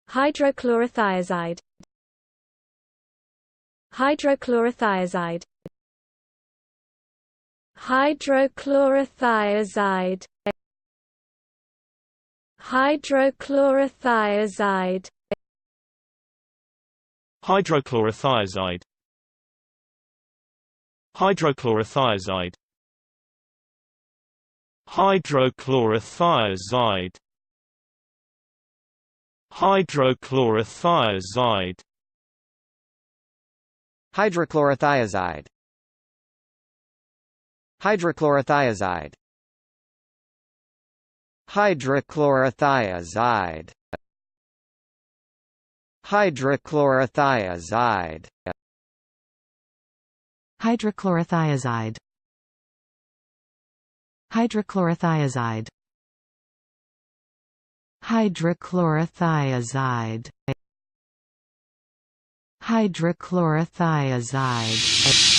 Hydrochlorothiazide. Hydrochlorothiazide. Hydrochlorothiazide. Hydrochlorothiazide. Hydrochlorothiazide. Hydrochlorothiazide. Hydrochlorothiazide. Hydrochlorothiazide. Hydrochlorothiazide. Hydrochlorothiazide. Hydrochlorothiazide. Hydrochlorothiazide. Hydrochlorothiazide. Hydrochlorothiazide. Hydrochlorothiazide. Hydrochlorothiazide.